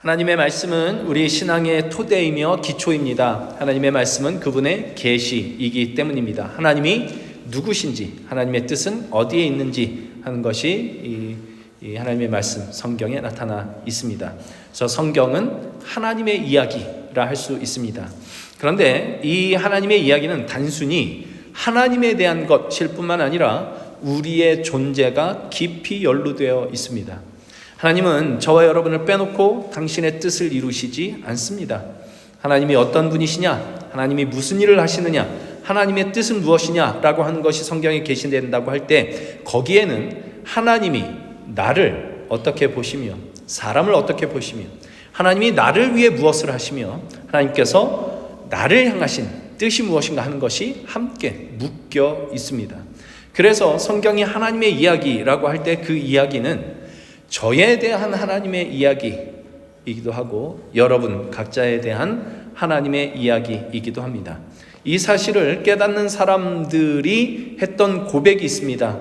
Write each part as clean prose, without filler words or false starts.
하나님의 말씀은 우리 신앙의 토대이며 기초입니다. 하나님의 말씀은 그분의 계시이기 때문입니다. 하나님이 누구신지, 하나님의 뜻은 어디에 있는지 하는 것이 이 하나님의 말씀, 성경에 나타나 있습니다. 그래서 성경은 하나님의 이야기라 할 수 있습니다. 그런데 이 하나님의 이야기는 단순히 하나님에 대한 것일 뿐만 아니라 우리의 존재가 깊이 연루되어 있습니다. 하나님은 저와 여러분을 빼놓고 당신의 뜻을 이루시지 않습니다. 하나님이 어떤 분이시냐, 하나님이 무슨 일을 하시느냐, 하나님의 뜻은 무엇이냐라고 하는 것이 성경에 게시된다고 할 때 거기에는 하나님이 나를 어떻게 보시며 사람을 어떻게 보시며 하나님이 나를 위해 무엇을 하시며 하나님께서 나를 향하신 뜻이 무엇인가 하는 것이 함께 묶여 있습니다. 그래서 성경이 하나님의 이야기라고 할 때 그 이야기는 저에 대한 하나님의 이야기이기도 하고 여러분 각자에 대한 하나님의 이야기이기도 합니다. 이 사실을 깨닫는 사람들이 했던 고백이 있습니다.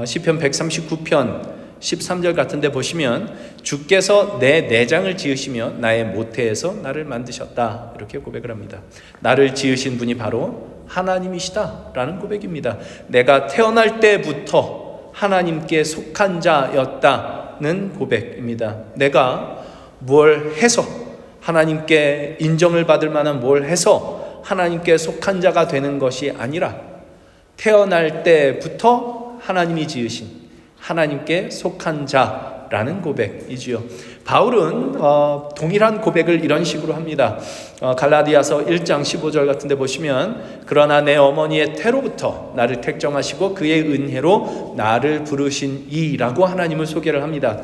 시편 139편 13절 같은 데 보시면 주께서 내 내장을 지으시며 나의 모태에서 나를 만드셨다, 이렇게 고백을 합니다. 나를 지으신 분이 바로 하나님이시다 라는 고백입니다. 내가 태어날 때부터 하나님께 속한 자였다는 고백입니다. 내가 뭘 해서 하나님께 인정을 받을 만한 뭘 해서 하나님께 속한 자가 되는 것이 아니라 태어날 때부터 하나님이 지으신 하나님께 속한 자라는 고백이지요. 바울은 동일한 고백을 이런 식으로 합니다. 갈라디아서 1장 15절 같은 데 보시면 그러나 내 어머니의 태로부터 나를 택정하시고 그의 은혜로 나를 부르신 이라고 하나님을 소개를 합니다.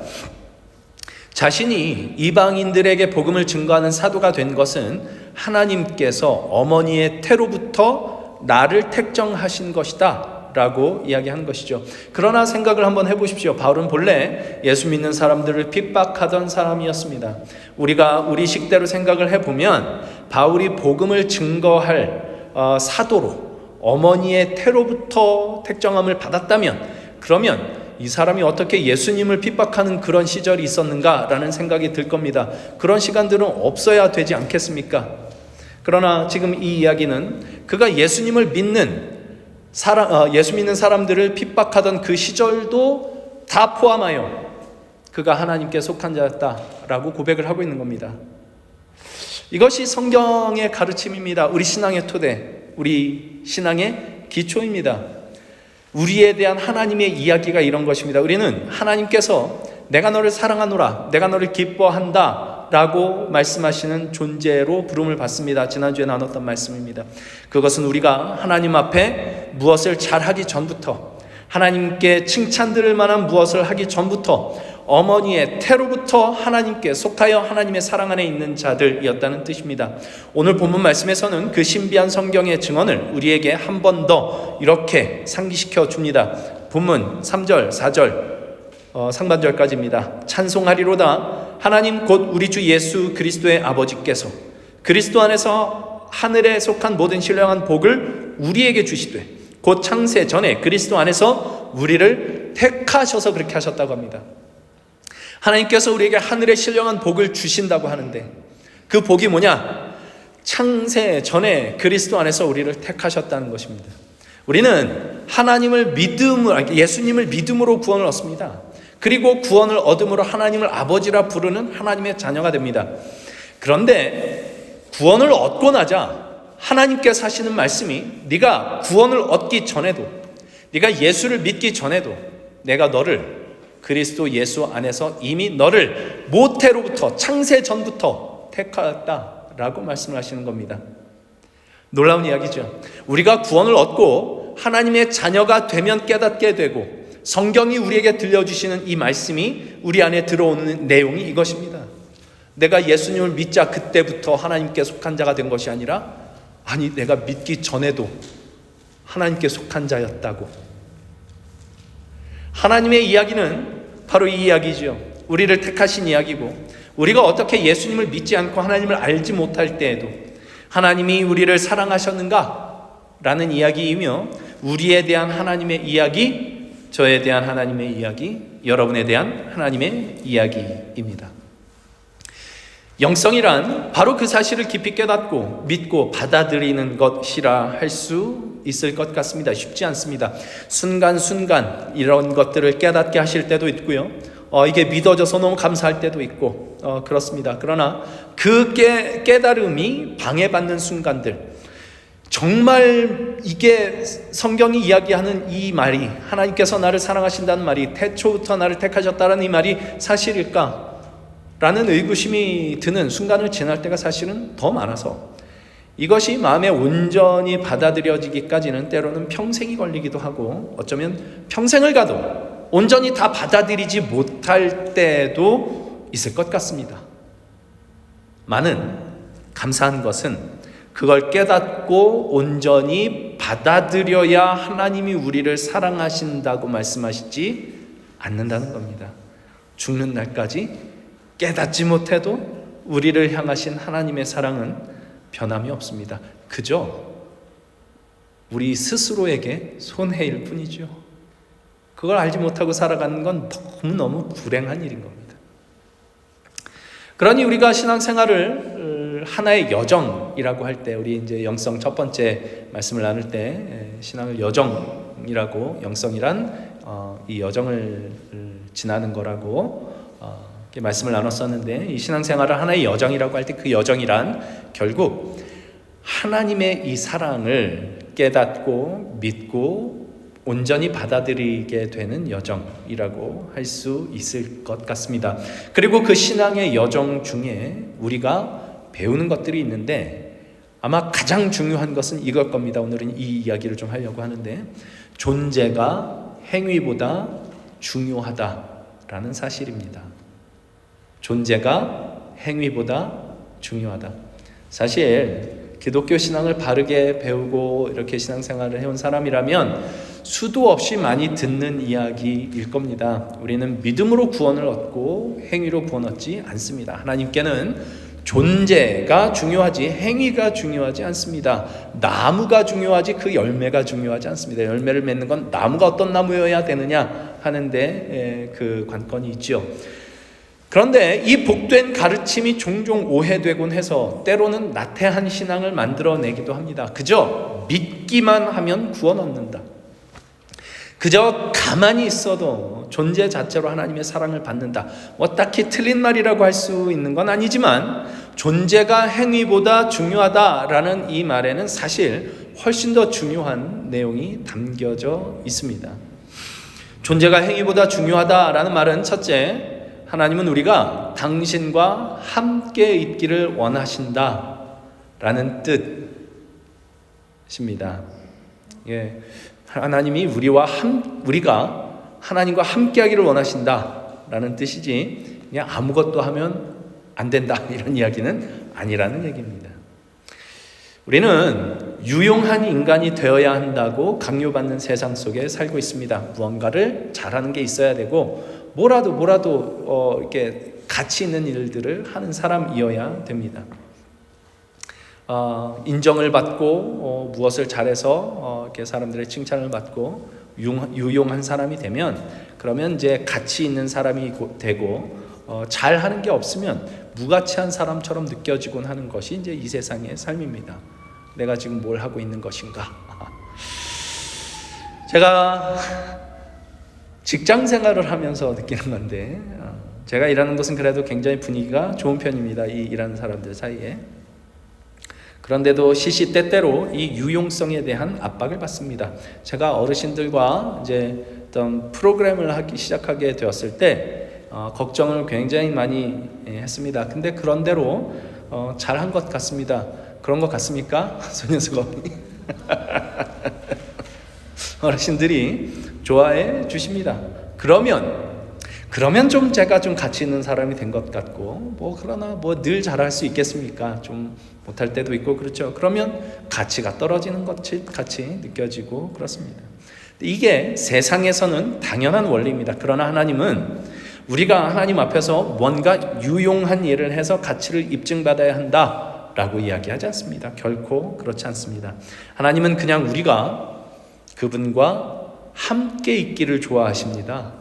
자신이 이방인들에게 복음을 증거하는 사도가 된 것은 하나님께서 어머니의 태로부터 나를 택정하신 것이다 라고 이야기하는 것이죠. 그러나 생각을 한번 해보십시오. 바울은 본래 예수 믿는 사람들을 핍박하던 사람이었습니다. 우리가 우리 식대로 생각을 해보면 바울이 복음을 증거할 사도로 어머니의 태로부터 택정함을 받았다면 그러면 이 사람이 어떻게 예수님을 핍박하는 그런 시절이 있었는가라는 생각이 들 겁니다. 그런 시간들은 없어야 되지 않겠습니까? 그러나 지금 이 이야기는 그가 예수님을 믿는 예수 믿는 사람들을 핍박하던 그 시절도 다 포함하여 그가 하나님께 속한 자였다라고 고백을 하고 있는 겁니다. 이것이 성경의 가르침입니다. 우리 신앙의 토대, 우리 신앙의 기초입니다. 우리에 대한 하나님의 이야기가 이런 것입니다. 우리는 하나님께서 내가 너를 사랑하노라, 내가 너를 기뻐한다 라고 말씀하시는 존재로 부름을 받습니다. 지난주에 나눴던 말씀입니다. 그것은 우리가 하나님 앞에 무엇을 잘하기 전부터, 하나님께 칭찬 들을 만한 무엇을 하기 전부터 어머니의 태로부터 하나님께 속하여 하나님의 사랑 안에 있는 자들이었다는 뜻입니다. 오늘 본문 말씀에서는 그 신비한 성경의 증언을 우리에게 한 번 더 이렇게 상기시켜 줍니다. 본문 3절, 4절 상반절까지입니다. 찬송하리로다 하나님 곧 우리 주 예수 그리스도의 아버지께서 그리스도 안에서 하늘에 속한 모든 신령한 복을 우리에게 주시되 곧 창세 전에 그리스도 안에서 우리를 택하셔서 그렇게 하셨다고 합니다. 하나님께서 우리에게 하늘의 신령한 복을 주신다고 하는데 그 복이 뭐냐? 창세 전에 그리스도 안에서 우리를 택하셨다는 것입니다. 우리는 예수님을 믿음으로 구원을 얻습니다. 그리고 구원을 얻음으로 하나님을 아버지라 부르는 하나님의 자녀가 됩니다. 그런데 구원을 얻고 나자 하나님께서 하시는 말씀이 네가 구원을 얻기 전에도, 네가 예수를 믿기 전에도 내가 너를 그리스도 예수 안에서 이미 너를 모태로부터 창세 전부터 택하였다라고 말씀을 하시는 겁니다. 놀라운 이야기죠. 우리가 구원을 얻고 하나님의 자녀가 되면 깨닫게 되고 성경이 우리에게 들려주시는 이 말씀이 우리 안에 들어오는 내용이 이것입니다. 내가 예수님을 믿자 그때부터 하나님께 속한 자가 된 것이 아니라 내가 믿기 전에도 하나님께 속한 자였다고. 하나님의 이야기는 바로 이 이야기죠. 우리를 택하신 이야기고 우리가 어떻게 예수님을 믿지 않고 하나님을 알지 못할 때에도 하나님이 우리를 사랑하셨는가? 라는 이야기이며 우리에 대한 하나님의 이야기, 저에 대한 하나님의 이야기, 여러분에 대한 하나님의 이야기입니다. 영성이란 바로 그 사실을 깊이 깨닫고 믿고 받아들이는 것이라 할 수 있을 것 같습니다. 쉽지 않습니다. 순간순간 이런 것들을 깨닫게 하실 때도 있고요. 이게 믿어져서 너무 감사할 때도 있고 그렇습니다. 그러나 그 깨달음이 방해받는 순간들, 정말 이게 성경이 이야기하는 이 말이, 하나님께서 나를 사랑하신다는 말이, 태초부터 나를 택하셨다는 이 말이 사실일까? 라는 의구심이 드는 순간을 지날 때가 사실은 더 많아서 이것이 마음에 온전히 받아들여지기까지는 때로는 평생이 걸리기도 하고 어쩌면 평생을 가도 온전히 다 받아들이지 못할 때도 있을 것 같습니다. 많은 감사한 것은 그걸 깨닫고 온전히 받아들여야 하나님이 우리를 사랑하신다고 말씀하시지 않는다는 겁니다. 죽는 날까지 깨닫지 못해도 우리를 향하신 하나님의 사랑은 변함이 없습니다. 그저 우리 스스로에게 손해일 뿐이죠. 그걸 알지 못하고 살아가는 건 너무너무 불행한 일인 겁니다. 그러니 우리가 신앙생활을 하나의 여정이라고 할 때, 우리 이제 영성 첫 번째 말씀을 나눌 때 신앙을 여정이라고, 영성이란 이 여정을 지나는 거라고 이렇게 말씀을 나눴었는데, 이 신앙생활을 하나의 여정이라고 할 때 그 여정이란 결국 하나님의 이 사랑을 깨닫고 믿고 온전히 받아들이게 되는 여정이라고 할 수 있을 것 같습니다. 그리고 그 신앙의 여정 중에 우리가 배우는 것들이 있는데 아마 가장 중요한 것은 이걸 겁니다. 오늘은 이 이야기를 좀 하려고 하는데, 존재가 행위보다 중요하다라는 사실입니다. 존재가 행위보다 중요하다. 사실 기독교 신앙을 바르게 배우고 이렇게 신앙생활을 해온 사람이라면 수도 없이 많이 듣는 이야기일 겁니다. 우리는 믿음으로 구원을 얻고 행위로 구원 얻지 않습니다. 하나님께는 존재가 중요하지 행위가 중요하지 않습니다. 나무가 중요하지 그 열매가 중요하지 않습니다. 열매를 맺는 건 나무가 어떤 나무여야 되느냐 하는데 그 관건이 있죠. 그런데 이 복된 가르침이 종종 오해되곤 해서 때로는 나태한 신앙을 만들어내기도 합니다. 그저 믿기만 하면 구원 얻는다. 그저 가만히 있어도 존재 자체로 하나님의 사랑을 받는다. 딱히 틀린 말이라고 할 수 있는 건 아니지만 존재가 행위보다 중요하다라는 이 말에는 사실 훨씬 더 중요한 내용이 담겨져 있습니다. 존재가 행위보다 중요하다라는 말은 첫째, 하나님은 우리가 당신과 함께 있기를 원하신다라는 뜻입니다. 하나님이 우리가 하나님과 함께하기를 원하신다라는 뜻이지 그냥 아무것도 하면 안 된다 이런 이야기는 아니라는 얘기입니다. 우리는 유용한 인간이 되어야 한다고 강요받는 세상 속에 살고 있습니다. 무언가를 잘하는 게 있어야 되고 뭐라도 이렇게 가치 있는 일들을 하는 사람이어야 됩니다. 인정을 받고 무엇을 잘해서 이렇게 사람들의 칭찬을 받고 유용한 사람이 되면 그러면 이제 가치 있는 사람이 되고 잘하는 게 없으면 무가치한 사람처럼 느껴지곤 하는 것이 이제 이 세상의 삶입니다. 내가 지금 뭘 하고 있는 것인가? 제가 직장 생활을 하면서 느끼는 건데 제가 일하는 곳은 그래도 굉장히 분위기가 좋은 편입니다. 이 일하는 사람들 사이에. 그런데도 시시때때로 이 유용성에 대한 압박을 받습니다. 제가 어르신들과 이제 어떤 프로그램을 시작하게 되었을 때 걱정을 굉장히 많이 했습니다. 근데 그런대로 잘한 것 같습니다. 그런 것 같습니까? 손현수가 어르신들이 좋아해 주십니다. 그러면 좀 제가 좀 가치 있는 사람이 된 것 같고 그러나 늘 잘할 수 있겠습니까? 좀 못할 때도 있고 그렇죠. 그러면 가치가 떨어지는 것 같이 느껴지고 그렇습니다. 이게 세상에서는 당연한 원리입니다. 그러나 하나님은 우리가 하나님 앞에서 뭔가 유용한 일을 해서 가치를 입증받아야 한다라고 이야기하지 않습니다. 결코 그렇지 않습니다. 하나님은 그냥 우리가 그분과 함께 있기를 좋아하십니다.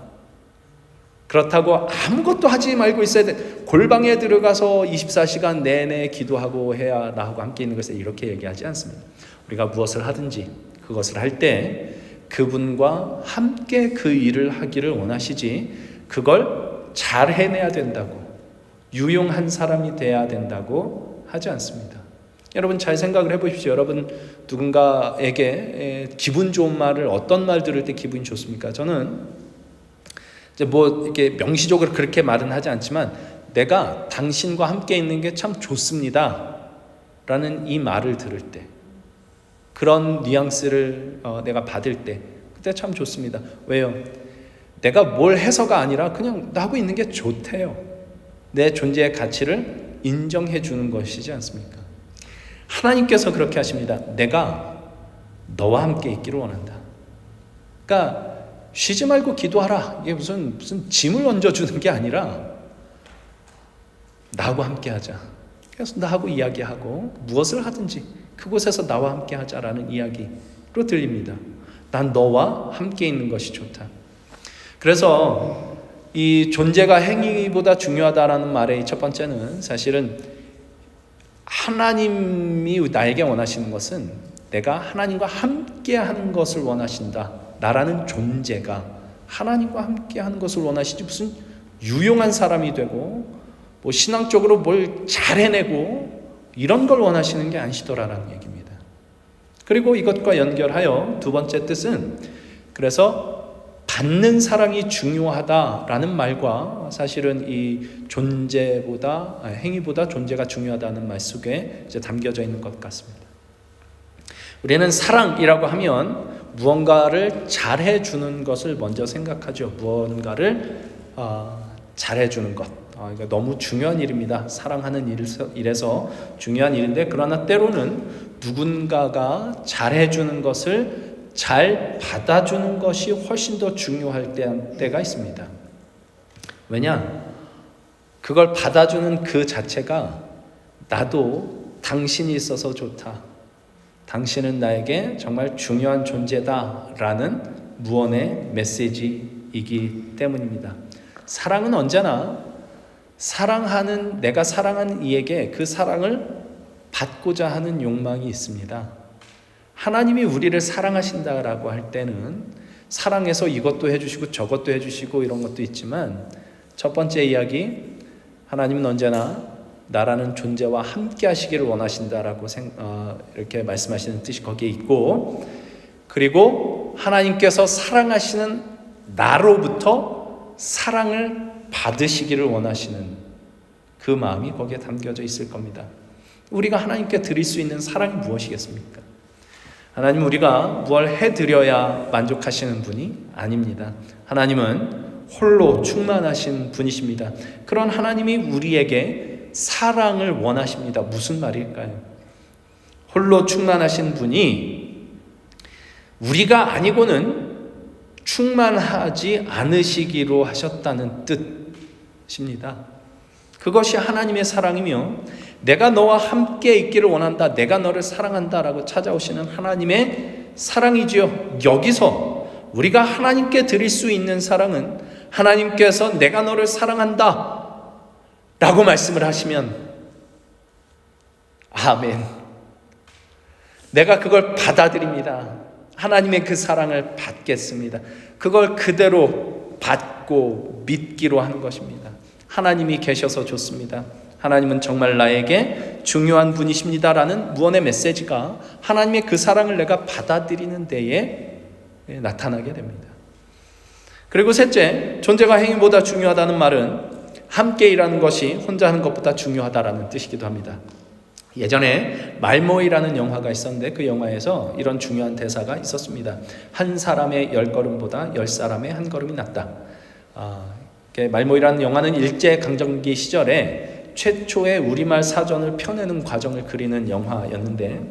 그렇다고 아무것도 하지 말고 있어야 돼. 골방에 들어가서 24시간 내내 기도하고 해야 나하고 함께 있는 것을 이렇게 얘기하지 않습니다. 우리가 무엇을 하든지 그것을 할 때 그분과 함께 그 일을 하기를 원하시지, 그걸 잘 해내야 된다고, 유용한 사람이 돼야 된다고 하지 않습니다. 여러분 잘 생각을 해보십시오. 여러분 누군가에게 기분 좋은 말을, 어떤 말 들을 때 기분이 좋습니까? 저는 이제 뭐 이렇게 명시적으로 그렇게 말은 하지 않지만, 내가 당신과 함께 있는 게 참 좋습니다 라는 이 말을 들을 때, 그런 뉘앙스를 내가 받을 때, 그때 참 좋습니다. 왜요? 내가 뭘 해서가 아니라 그냥 나하고 있는 게 좋대요. 내 존재의 가치를 인정해 주는 것이지 않습니까? 하나님께서 그렇게 하십니다. 내가 너와 함께 있기를 원한다. 그러니까 쉬지 말고 기도하라. 이게 무슨 짐을 얹어주는 게 아니라 나하고 함께 하자. 그래서 나하고 이야기하고 무엇을 하든지 그곳에서 나와 함께 하자라는 이야기로 들립니다. 난 너와 함께 있는 것이 좋다. 그래서 이 존재가 행위보다 중요하다라는 말의 첫 번째는, 사실은 하나님이 나에게 원하시는 것은 내가 하나님과 함께 하는 것을 원하신다. 나라는 존재가 하나님과 함께 하는 것을 원하시지, 무슨 유용한 사람이 되고 뭐 신앙적으로 뭘 잘 해내고 이런 걸 원하시는 게 아니시더라라는 얘기입니다. 그리고 이것과 연결하여 두 번째 뜻은, 그래서 받는 사랑이 중요하다라는 말과 사실은 이 존재보다, 행위보다 존재가 중요하다는 말 속에 이제 담겨져 있는 것 같습니다. 우리는 사랑이라고 하면 무언가를 잘해주는 것을 먼저 생각하죠. 무언가를 잘해주는 것. 그러니까 너무 중요한 일입니다. 사랑하는 일에서 중요한 일인데, 그러나 때로는 누군가가 잘해주는 것을 잘 받아주는 것이 훨씬 더 중요할 때가 있습니다. 왜냐? 그걸 받아주는 그 자체가 나도 당신이 있어서 좋다. 당신은 나에게 정말 중요한 존재다라는 무언의 메시지이기 때문입니다. 사랑은 언제나 내가 사랑하는 이에게 그 사랑을 받고자 하는 욕망이 있습니다. 하나님이 우리를 사랑하신다라고 할 때는 사랑해서 이것도 해주시고 저것도 해주시고 이런 것도 있지만, 첫 번째 이야기, 하나님은 언제나 나라는 존재와 함께 하시기를 원하신다라고 이렇게 말씀하시는 뜻이 거기에 있고, 그리고 하나님께서 사랑하시는 나로부터 사랑을 받으시기를 원하시는 그 마음이 거기에 담겨져 있을 겁니다. 우리가 하나님께 드릴 수 있는 사랑이 무엇이겠습니까? 하나님, 우리가 뭘 해드려야 만족하시는 분이 아닙니다. 하나님은 홀로 충만하신 분이십니다. 그런 하나님이 우리에게 사랑을 원하십니다. 무슨 말일까요? 홀로 충만하신 분이 우리가 아니고는 충만하지 않으시기로 하셨다는 뜻입니다. 그것이 하나님의 사랑이며, 내가 너와 함께 있기를 원한다, 내가 너를 사랑한다 라고 찾아오시는 하나님의 사랑이지요. 여기서 우리가 하나님께 드릴 수 있는 사랑은, 하나님께서 내가 너를 사랑한다 라고 말씀을 하시면 아멘, 내가 그걸 받아들입니다. 하나님의 그 사랑을 받겠습니다. 그걸 그대로 받고 믿기로 하는 것입니다. 하나님이 계셔서 좋습니다. 하나님은 정말 나에게 중요한 분이십니다라는 무언의 메시지가 하나님의 그 사랑을 내가 받아들이는 데에 나타나게 됩니다. 그리고 셋째, 존재가 행위보다 중요하다는 말은 함께 일하는 것이 혼자 하는 것보다 중요하다라는 뜻이기도 합니다. 예전에 말모이라는 영화가 있었는데, 그 영화에서 이런 중요한 대사가 있었습니다. 한 사람의 10걸음보다 10사람의 한 걸음이 낫다. 말모이라는 영화는 일제강점기 시절에 최초의 우리말 사전을 펴내는 과정을 그리는 영화였는데,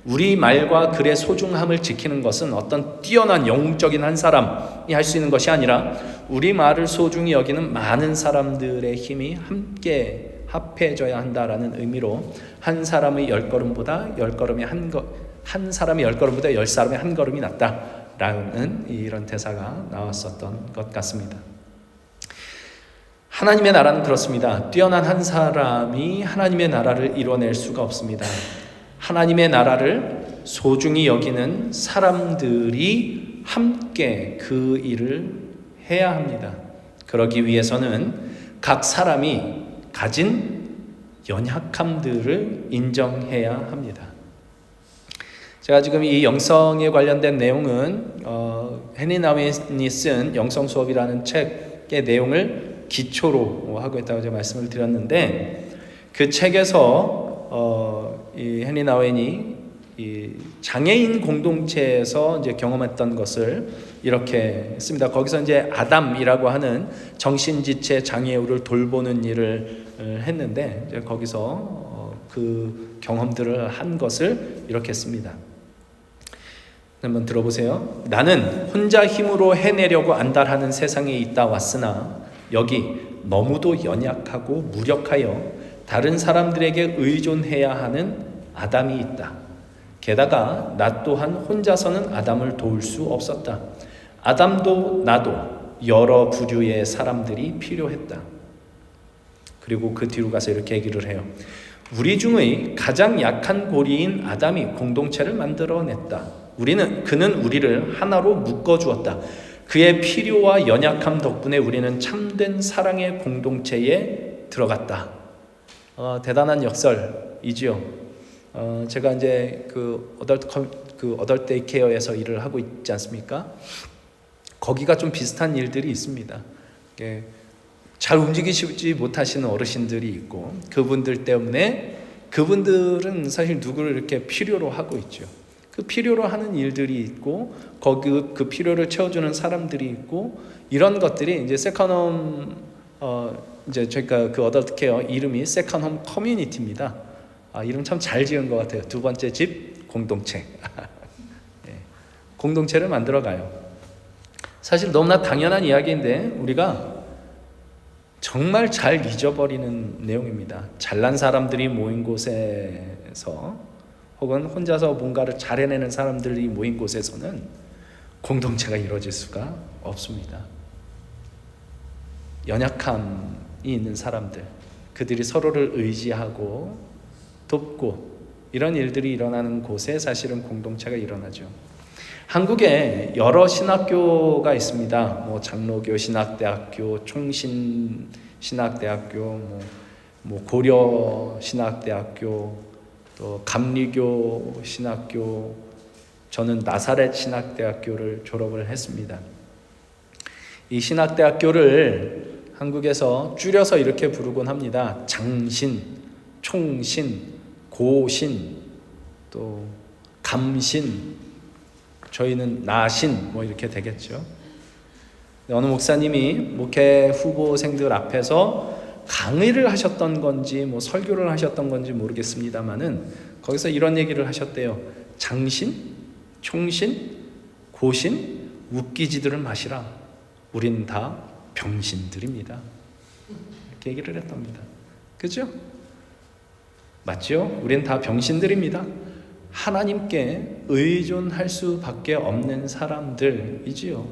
우리말과 글의 소중함을 지키는 것은 어떤 뛰어난 영웅적인 한 사람이 할 수 있는 것이 아니라 우리말을 소중히 여기는 많은 사람들의 힘이 함께 합해져야 한다라는 의미로, 한 사람의 10걸음보다 10걸음이 한 사람의 10걸음보다 10사람의 한 걸음이 낫다라는 이런 대사가 나왔었던 것 같습니다. 하나님의 나라는 그렇습니다. 뛰어난 한 사람이 하나님의 나라를 이뤄낼 수가 없습니다. 하나님의 나라를 소중히 여기는 사람들이 함께 그 일을 해야 합니다. 그러기 위해서는 각 사람이 가진 연약함들을 인정해야 합니다. 제가 지금 이 영성에 관련된 내용은 헨리 나우엔이 쓴 영성 수업이라는 책의 내용을 기초로 하고 있다고 제가 말씀을 드렸는데, 그 책에서 이 헨리 나우엔이 이 장애인 공동체에서 이제 경험했던 것을 이렇게 했습니다. 거기서 이제 아담이라고 하는 정신지체 장애우를 돌보는 일을 했는데, 이제 거기서 그 경험들을 한 것을 이렇게 했습니다. 한번 들어보세요. 나는 혼자 힘으로 해내려고 안달하는 세상에 있다 왔으나 여기 너무도 연약하고 무력하여 다른 사람들에게 의존해야 하는 아담이 있다. 게다가 나 또한 혼자서는 아담을 도울 수 없었다. 아담도 나도 여러 부류의 사람들이 필요했다. 그리고 그 뒤로 가서 이렇게 얘기를 해요. 우리 중의 가장 약한 고리인 아담이 공동체를 만들어냈다. 그는 우리를 하나로 묶어주었다. 그의 필요와 연약함 덕분에 우리는 참된 사랑의 공동체에 들어갔다. 대단한 역설이지요. 제가 이제 그 어덜트 데이케어에서 일을 하고 있지 않습니까? 거기가 좀 비슷한 일들이 있습니다. 잘 움직이시지 못하시는 어르신들이 있고, 그분들 때문에 그분들은 사실 누구를 이렇게 필요로 하고 있죠. 그 필요로 하는 일들이 있고, 거기 그 필요를 채워주는 사람들이 있고, 이런 것들이 이제 세컨홈 이제 저희가 그 어덜트 케어 이름이 세컨홈 커뮤니티입니다. 이름 참 잘 지은 것 같아요. 두 번째 집 공동체. 네, 공동체를 만들어가요. 사실 너무나 당연한 이야기인데 우리가 정말 잘 잊어버리는 내용입니다. 잘난 사람들이 모인 곳에서, 혹은 혼자서 뭔가를 잘 해내는 사람들이 모인 곳에서는 공동체가 이루어질 수가 없습니다. 연약함이 있는 사람들, 그들이 서로를 의지하고 돕고 이런 일들이 일어나는 곳에 사실은 공동체가 일어나죠. 한국에 여러 신학교가 있습니다. 뭐 장로교 신학대학교, 총신 신학대학교, 뭐 고려 신학대학교, 또 감리교 신학교, 저는 나사렛 신학대학교를 졸업을 했습니다. 이 신학대학교를 한국에서 줄여서 이렇게 부르곤 합니다. 장신, 총신, 고신, 또 감신, 저희는 나신 뭐 이렇게 되겠죠. 어느 목사님이 목회 후보생들 앞에서 강의를 하셨던 건지 뭐 설교를 하셨던 건지 모르겠습니다만은 거기서 이런 얘기를 하셨대요. 장신, 총신, 고신, 웃기지들을 마시라. 우린 다 병신들입니다. 이렇게 얘기를 했답니다. 그죠? 맞죠? 우린 다 병신들입니다. 하나님께 의존할 수밖에 없는 사람들이지요.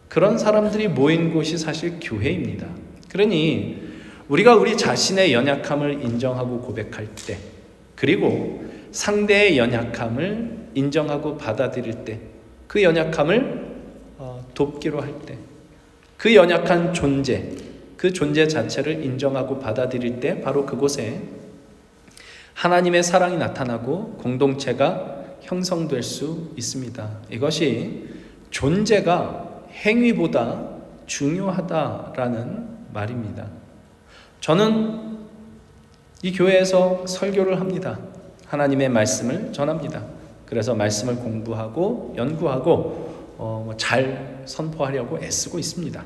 그런 사람들이 모인 곳이 사실 교회입니다. 그러니 우리가 우리 자신의 연약함을 인정하고 고백할 때, 그리고 상대의 연약함을 인정하고 받아들일 때, 그 연약함을 돕기로 할 때, 그 연약한 존재, 그 존재 자체를 인정하고 받아들일 때 바로 그곳에 하나님의 사랑이 나타나고 공동체가 형성될 수 있습니다. 이것이 존재가 행위보다 중요하다라는 말입니다. 저는 이 교회에서 설교를 합니다. 하나님의 말씀을 전합니다. 그래서 말씀을 공부하고 연구하고 잘 선포하려고 애쓰고 있습니다.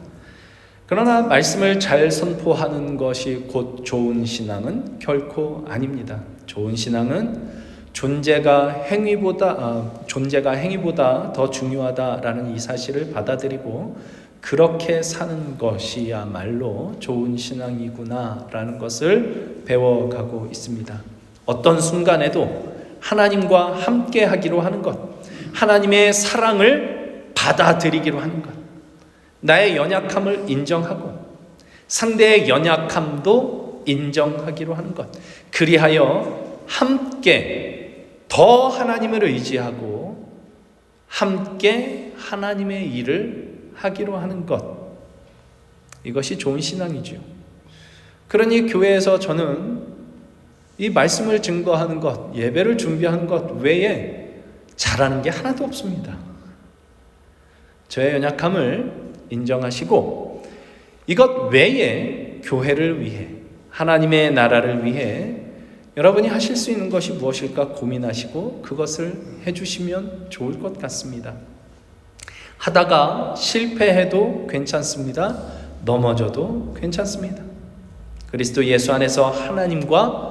그러나 말씀을 잘 선포하는 것이 곧 좋은 신앙은 결코 아닙니다. 좋은 신앙은 존재가 행위보다 더 중요하다라는 이 사실을 받아들이고 그렇게 사는 것이야말로 좋은 신앙이구나라는 것을 배워가고 있습니다. 어떤 순간에도 하나님과 함께 하기로 하는 것, 하나님의 사랑을 받아들이기로 하는 것, 나의 연약함을 인정하고 상대의 연약함도 인정하기로 하는 것. 그리하여 함께 더 하나님을 의지하고 함께 하나님의 일을 하기로 하는 것. 이것이 좋은 신앙이죠. 그러니 교회에서 저는 이 말씀을 증거하는 것, 예배를 준비하는 것 외에 잘하는 게 하나도 없습니다. 저의 연약함을 인정하시고 이것 외에 교회를 위해, 하나님의 나라를 위해 여러분이 하실 수 있는 것이 무엇일까 고민하시고 그것을 해주시면 좋을 것 같습니다. 하다가 실패해도 괜찮습니다. 넘어져도 괜찮습니다. 그리스도 예수 안에서 하나님과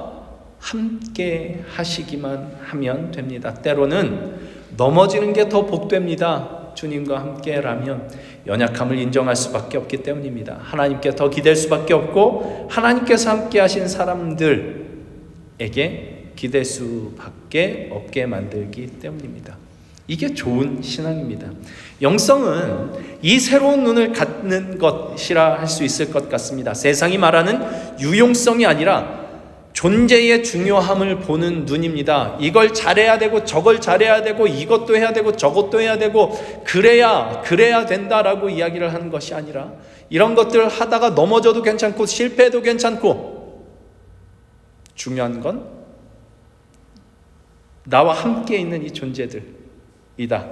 함께 하시기만 하면 됩니다. 때로는 넘어지는 게 더 복됩니다. 주님과 함께라면 연약함을 인정할 수밖에 없기 때문입니다. 하나님께 더 기댈 수밖에 없고 하나님께서 함께 하신 사람들에게 기댈 수밖에 없게 만들기 때문입니다. 이게 좋은 신앙입니다. 영성은 이 새로운 눈을 갖는 것이라 할 수 있을 것 같습니다. 세상이 말하는 유용성이 아니라 존재의 중요함을 보는 눈입니다. 이걸 잘해야 되고 저걸 잘해야 되고 이것도 해야 되고 저것도 해야 되고 그래야 된다라고 이야기를 하는 것이 아니라 이런 것들 하다가 넘어져도 괜찮고 실패해도 괜찮고 중요한 건 나와 함께 있는 이 존재들이다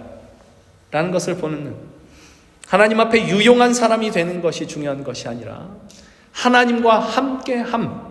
라는 것을 보는 눈. 하나님 앞에 유용한 사람이 되는 것이 중요한 것이 아니라 하나님과 함께함,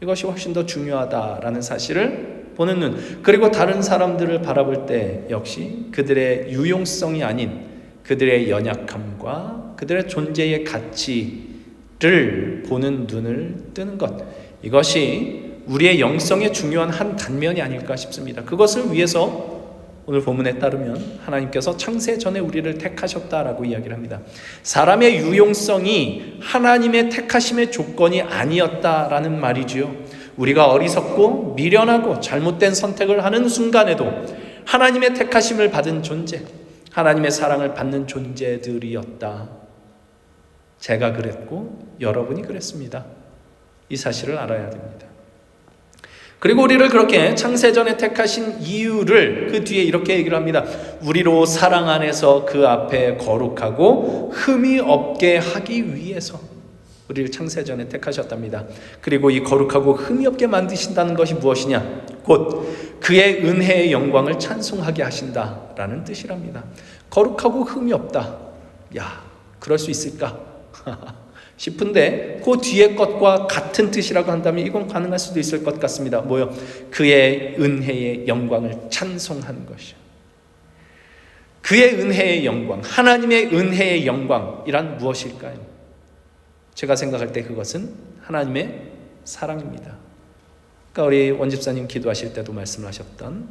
이것이 훨씬 더 중요하다라는 사실을 보는 눈. 그리고 다른 사람들을 바라볼 때 역시 그들의 유용성이 아닌 그들의 연약함과 그들의 존재의 가치를 보는 눈을 뜨는 것. 이것이 우리의 영성의 중요한 한 단면이 아닐까 싶습니다. 그것을 위해서 오늘 본문에 따르면 하나님께서 창세 전에 우리를 택하셨다라고 이야기를 합니다. 사람의 유용성이 하나님의 택하심의 조건이 아니었다라는 말이지요. 우리가 어리석고 미련하고 잘못된 선택을 하는 순간에도 하나님의 택하심을 받은 존재, 하나님의 사랑을 받는 존재들이었다. 제가 그랬고 여러분이 그랬습니다. 이 사실을 알아야 됩니다. 그리고 우리를 그렇게 창세전에 택하신 이유를 그 뒤에 이렇게 얘기를 합니다. 우리로 사랑 안에서 그 앞에 거룩하고 흠이 없게 하기 위해서 우리를 창세전에 택하셨답니다. 그리고 이 거룩하고 흠이 없게 만드신다는 것이 무엇이냐? 곧 그의 은혜의 영광을 찬송하게 하신다라는 뜻이랍니다. 거룩하고 흠이 없다. 야, 그럴 수 있을까? 싶은데 그 뒤에 것과 같은 뜻이라고 한다면 이건 가능할 수도 있을 것 같습니다. 뭐요? 그의 은혜의 영광을 찬송하는 것이요. 그의 은혜의 영광, 하나님의 은혜의 영광이란 무엇일까요? 제가 생각할 때 그것은 하나님의 사랑입니다. 그러니까 우리 원집사님 기도하실 때도 말씀을 하셨던,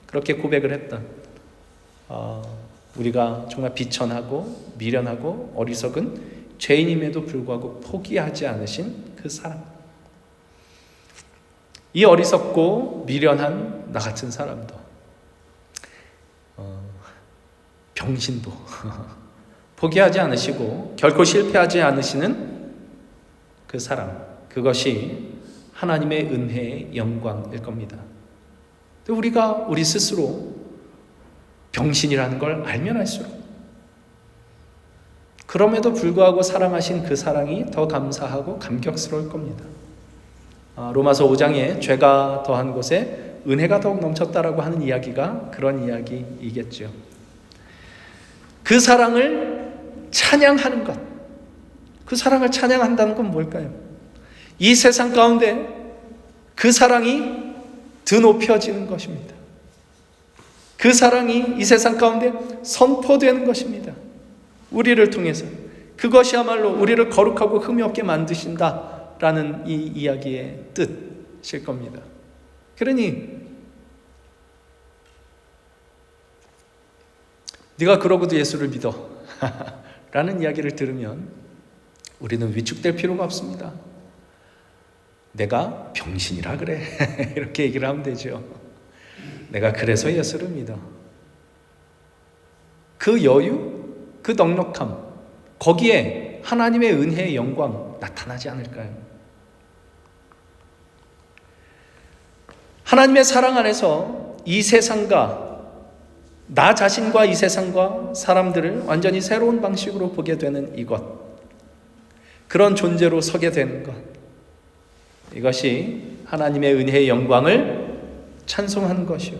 그렇게 고백을 했던, 우리가 정말 비천하고 미련하고 어리석은 죄인임에도 불구하고 포기하지 않으신 그 사랑. 이 어리석고 미련한 나 같은 사람도, 병신도 포기하지 않으시고 결코 실패하지 않으시는 그 사랑, 그것이 하나님의 은혜의 영광일 겁니다. 우리가 우리 스스로 병신이라는 걸 알면 알수록 그럼에도 불구하고 사랑하신 그 사랑이 더 감사하고 감격스러울 겁니다. 로마서 5장에 죄가 더한 곳에 은혜가 더욱 넘쳤다라고 하는 이야기가 그런 이야기이겠죠. 그 사랑을 찬양하는 것, 그 사랑을 찬양한다는 건 뭘까요? 이 세상 가운데 그 사랑이 드높여지는 것입니다. 그 사랑이 이 세상 가운데 선포되는 것입니다. 우리를 통해서. 그것이야말로 우리를 거룩하고 흠이 없게 만드신다라는 이 이야기의 뜻일 겁니다. 그러니 네가 그러고도 예수를 믿어 라는 이야기를 들으면 우리는 위축될 필요가 없습니다. 내가 병신이라 그래 이렇게 얘기를 하면 되죠. 내가 그래서 예수를 믿어. 그 여유, 그 넉넉함, 거기에 하나님의 은혜의 영광 나타나지 않을까요? 하나님의 사랑 안에서 이 세상과 나 자신과 이 세상과 사람들을 완전히 새로운 방식으로 보게 되는 이것, 그런 존재로 서게 되는 것, 이것이 하나님의 은혜의 영광을 찬송하는 것이요,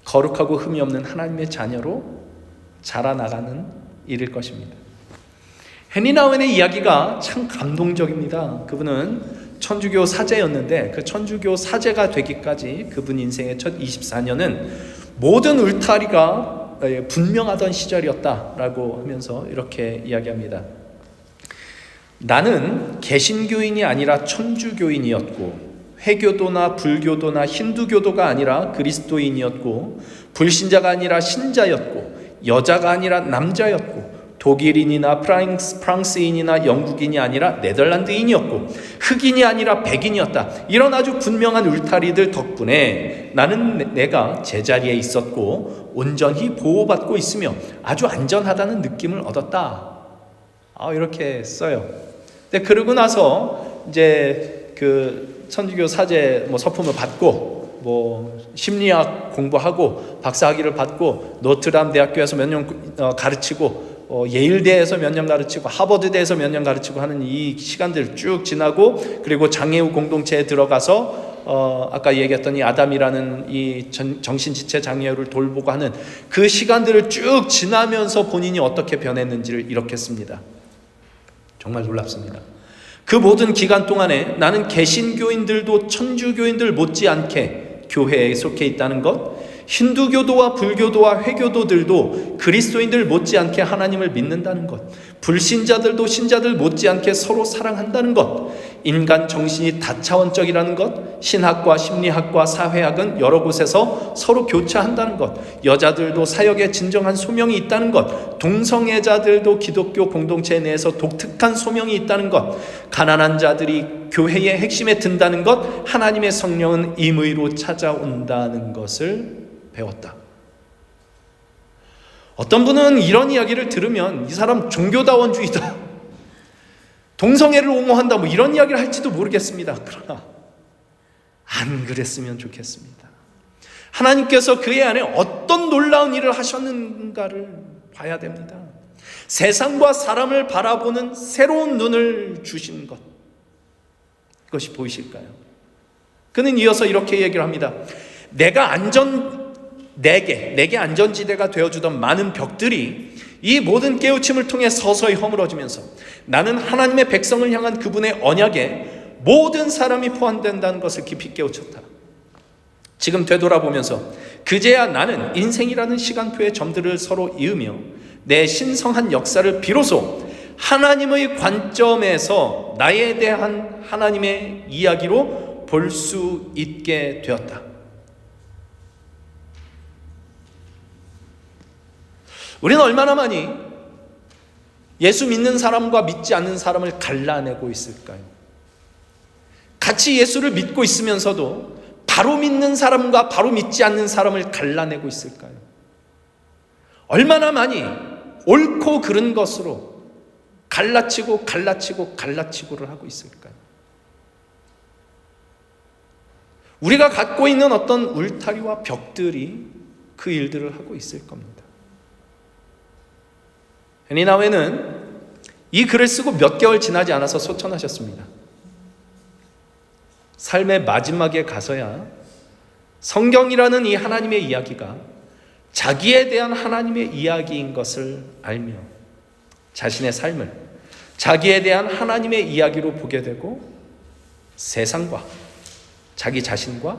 거룩하고 흠이 없는 하나님의 자녀로 자라나가는 일일 것입니다. 헨리 나우엔의 이야기가 참 감동적입니다. 그분은 천주교 사제였는데 그 천주교 사제가 되기까지 그분 인생의 첫 24년은 모든 울타리가 분명하던 시절이었다라고 하면서 이렇게 이야기합니다. 나는 개신교인이 아니라 천주교인이었고, 회교도나 불교도나 힌두교도가 아니라 그리스도인이었고, 불신자가 아니라 신자였고, 여자가 아니라 남자였고, 독일인이나 프랑스인이나 영국인이 아니라 네덜란드인이었고, 흑인이 아니라 백인이었다. 이런 아주 분명한 울타리들 덕분에 나는 내가 제자리에 있었고 온전히 보호받고 있으며 아주 안전하다는 느낌을 얻었다. 이렇게 써요. 근데 그러고 나서 이제 그 천주교 사제 서품을 받고 심리학 공부하고 박사학위를 받고 노트담 대학교에서 몇 년 가르치고 예일대에서 몇 년 가르치고 하버드대에서 몇 년 가르치고 하는 이 시간들 쭉 지나고, 그리고 장애우 공동체에 들어가서 아까 얘기했던 이 아담이라는 이 정신지체 장애우를 돌보고 하는 그 시간들을 쭉 지나면서 본인이 어떻게 변했는지를 이렇게 씁니다. 정말 놀랍습니다. 그 모든 기간 동안에 나는 개신교인들도 천주교인들 못지않게 교회에 속해 있다는 것, 힌두교도와 불교도와 회교도들도 그리스도인들 못지않게 하나님을 믿는다는 것, 불신자들도 신자들 못지않게 서로 사랑한다는 것, 인간 정신이 다차원적이라는 것, 신학과 심리학과 사회학은 여러 곳에서 서로 교차한다는 것, 여자들도 사역에 진정한 소명이 있다는 것, 동성애자들도 기독교 공동체 내에서 독특한 소명이 있다는 것, 가난한 자들이 교회의 핵심에 든다는 것, 하나님의 성령은 임의로 찾아온다는 것을 배웠다. 어떤 분은 이런 이야기를 들으면 이 사람 종교다원주의다, 동성애를 옹호한다, 이런 이야기를 할지도 모르겠습니다. 그러나 안 그랬으면 좋겠습니다. 하나님께서 그의 안에 어떤 놀라운 일을 하셨는가를 봐야 됩니다. 세상과 사람을 바라보는 새로운 눈을 주신 것, 그것이 보이실까요? 그는 이어서 이렇게 얘기를 합니다. 내게 안전지대가 되어주던 많은 벽들이 이 모든 깨우침을 통해 서서히 허물어지면서 나는 하나님의 백성을 향한 그분의 언약에 모든 사람이 포함된다는 것을 깊이 깨우쳤다. 지금 되돌아보면서 그제야 나는 인생이라는 시간표의 점들을 서로 이으며 내 신성한 역사를 비로소 하나님의 관점에서 나에 대한 하나님의 이야기로 볼 수 있게 되었다. 우리는 얼마나 많이 예수 믿는 사람과 믿지 않는 사람을 갈라내고 있을까요? 같이 예수를 믿고 있으면서도 바로 믿는 사람과 바로 믿지 않는 사람을 갈라내고 있을까요? 얼마나 많이 옳고 그른 것으로 갈라치고를 하고 있을까요? 우리가 갖고 있는 어떤 울타리와 벽들이 그 일들을 하고 있을 겁니다. 헨리 나우엔은 이 글을 쓰고 몇 개월 지나지 않아서 소천하셨습니다. 삶의 마지막에 가서야 성경이라는 이 하나님의 이야기가 자기에 대한 하나님의 이야기인 것을 알며 자신의 삶을 자기에 대한 하나님의 이야기로 보게 되고 세상과 자기 자신과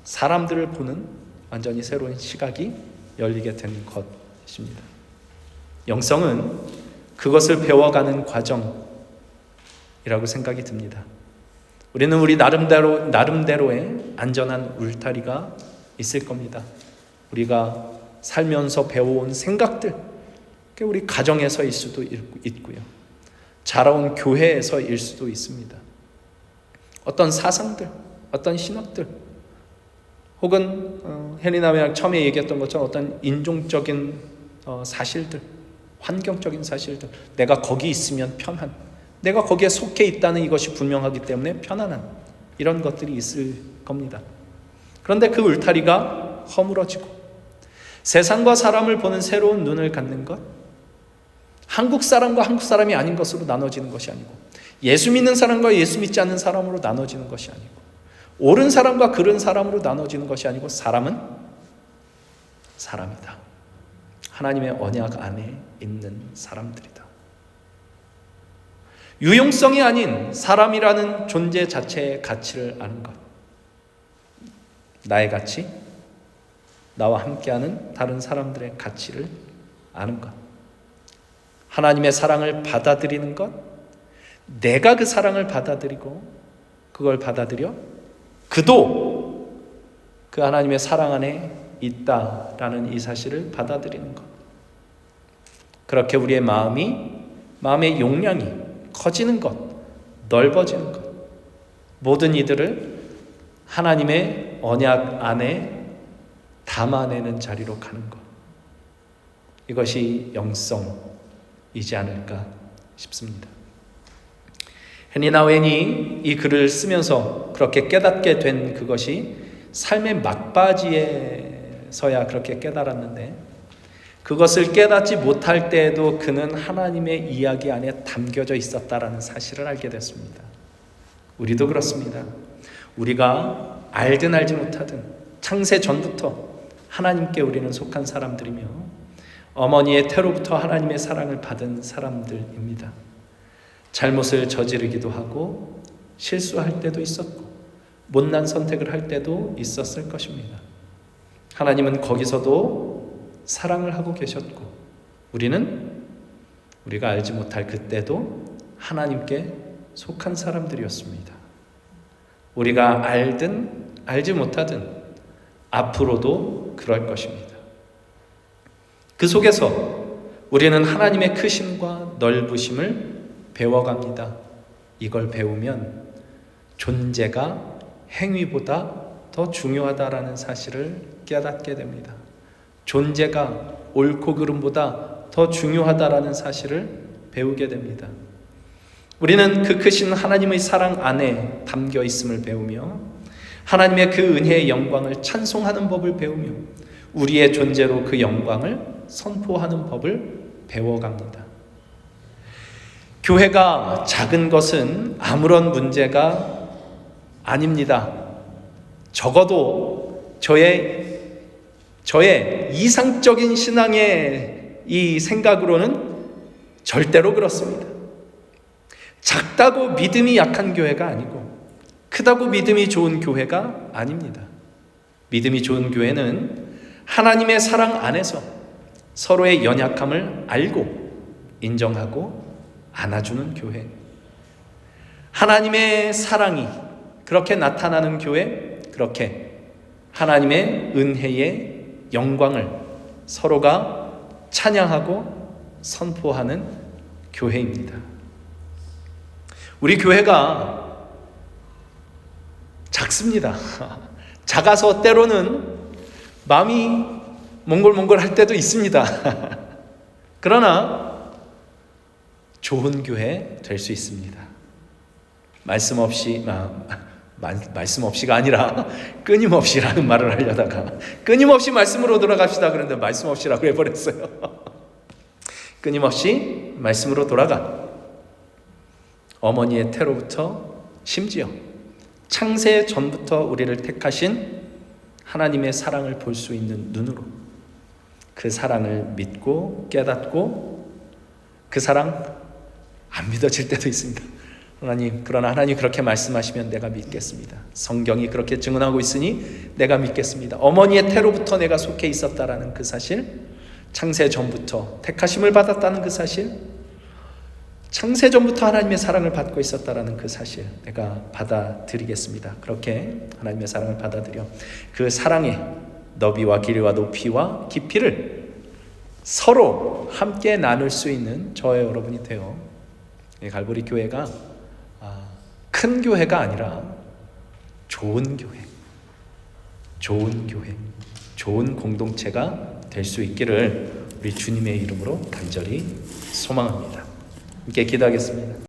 사람들을 보는 완전히 새로운 시각이 열리게 된 것입니다. 영성은 그것을 배워가는 과정이라고 생각이 듭니다. 우리는 우리 나름대로의 안전한 울타리가 있을 겁니다. 우리가 살면서 배워온 생각들, 우리 가정에서일 수도 있고요. 자라온 교회에서일 수도 있습니다. 어떤 사상들, 어떤 신학들, 혹은 헨리 나우엔이 처음에 얘기했던 것처럼 어떤 인종적인 사실들, 환경적인 사실들, 내가 거기 있으면 편한, 내가 거기에 속해 있다는 이것이 분명하기 때문에 편안한 이런 것들이 있을 겁니다. 그런데 그 울타리가 허물어지고 세상과 사람을 보는 새로운 눈을 갖는 것, 한국 사람과 한국 사람이 아닌 것으로 나눠지는 것이 아니고 예수 믿는 사람과 예수 믿지 않는 사람으로 나눠지는 것이 아니고 옳은 사람과 그른 사람으로 나눠지는 것이 아니고 사람은 사람이다. 하나님의 언약 안에 있는 사람들이다. 유용성이 아닌 사람이라는 존재 자체의 가치를 아는 것, 나의 가치, 나와 함께하는 다른 사람들의 가치를 아는 것, 하나님의 사랑을 받아들이는 것, 내가 그 사랑을 받아들이고 그걸 받아들여 그도 그 하나님의 사랑 안에 있다라는 이 사실을 받아들이는 것. 그렇게 우리의 마음의 용량이 커지는 것, 넓어지는 것, 모든 이들을 하나님의 언약 안에 담아내는 자리로 가는 것, 이것이 영성이지 않을까 싶습니다. 헨리 나우엔이 이 글을 쓰면서 그렇게 깨닫게 된 그것이 삶의 막바지에서야 그렇게 깨달았는데, 그것을 깨닫지 못할 때에도 그는 하나님의 이야기 안에 담겨져 있었다라는 사실을 알게 됐습니다. 우리도 그렇습니다. 우리가 알든 알지 못하든 창세 전부터 하나님께 우리는 속한 사람들이며 어머니의 태로부터 하나님의 사랑을 받은 사람들입니다. 잘못을 저지르기도 하고 실수할 때도 있었고 못난 선택을 할 때도 있었을 것입니다. 하나님은 거기서도 사랑을 하고 계셨고 우리가 알지 못할 그때도 하나님께 속한 사람들이었습니다. 우리가 알든 알지 못하든 앞으로도 그럴 것입니다. 그 속에서 우리는 하나님의 크심과 넓으심을 배워갑니다. 이걸 배우면 존재가 행위보다 더 중요하다라는 사실을 깨닫게 됩니다. 존재가 옳고 그름보다 더 중요하다라는 사실을 배우게 됩니다. 우리는 그 크신 하나님의 사랑 안에 담겨 있음을 배우며 하나님의 그 은혜의 영광을 찬송하는 법을 배우며 우리의 존재로 그 영광을 선포하는 법을 배워갑니다. 교회가 작은 것은 아무런 문제가 아닙니다. 적어도 저의 이상적인 신앙의 이 생각으로는 절대로 그렇습니다. 작다고 믿음이 약한 교회가 아니고 크다고 믿음이 좋은 교회가 아닙니다. 믿음이 좋은 교회는 하나님의 사랑 안에서 서로의 연약함을 알고 인정하고 안아주는 교회, 하나님의 사랑이 그렇게 나타나는 교회, 그렇게 하나님의 은혜의 영광을 서로가 찬양하고 선포하는 교회입니다. 우리 교회가 작습니다. 작아서 때로는 마음이 몽골몽골할 때도 있습니다. 그러나 좋은 교회 될 수 있습니다. 말씀 없이가 아니라 끊임없이라는 말을 하려다가 끊임없이 말씀으로 돌아갑시다 그런데 말씀 없이라고 해버렸어요. 끊임없이 말씀으로 돌아가 어머니의 태로부터 심지어 창세 전부터 우리를 택하신 하나님의 사랑을 볼 수 있는 눈으로 그 사랑을 믿고 깨닫고 그 사랑 안 믿어질 때도 있습니다. 그러나 하나님 그렇게 말씀하시면 내가 믿겠습니다. 성경이 그렇게 증언하고 있으니 내가 믿겠습니다. 어머니의 태로부터 내가 속해 있었다라는 그 사실, 창세 전부터 택하심을 받았다는 그 사실, 창세 전부터 하나님의 사랑을 받고 있었다라는 그 사실 내가 받아들이겠습니다. 그렇게 하나님의 사랑을 받아들여 그 사랑의 너비와 길이와 높이와 깊이를 서로 함께 나눌 수 있는 저와 여러분이 되어 갈보리 교회가 큰 교회가 아니라 좋은 교회, 좋은 공동체가 될 수 있기를 우리 주님의 이름으로 간절히 소망합니다. 함께 기도하겠습니다.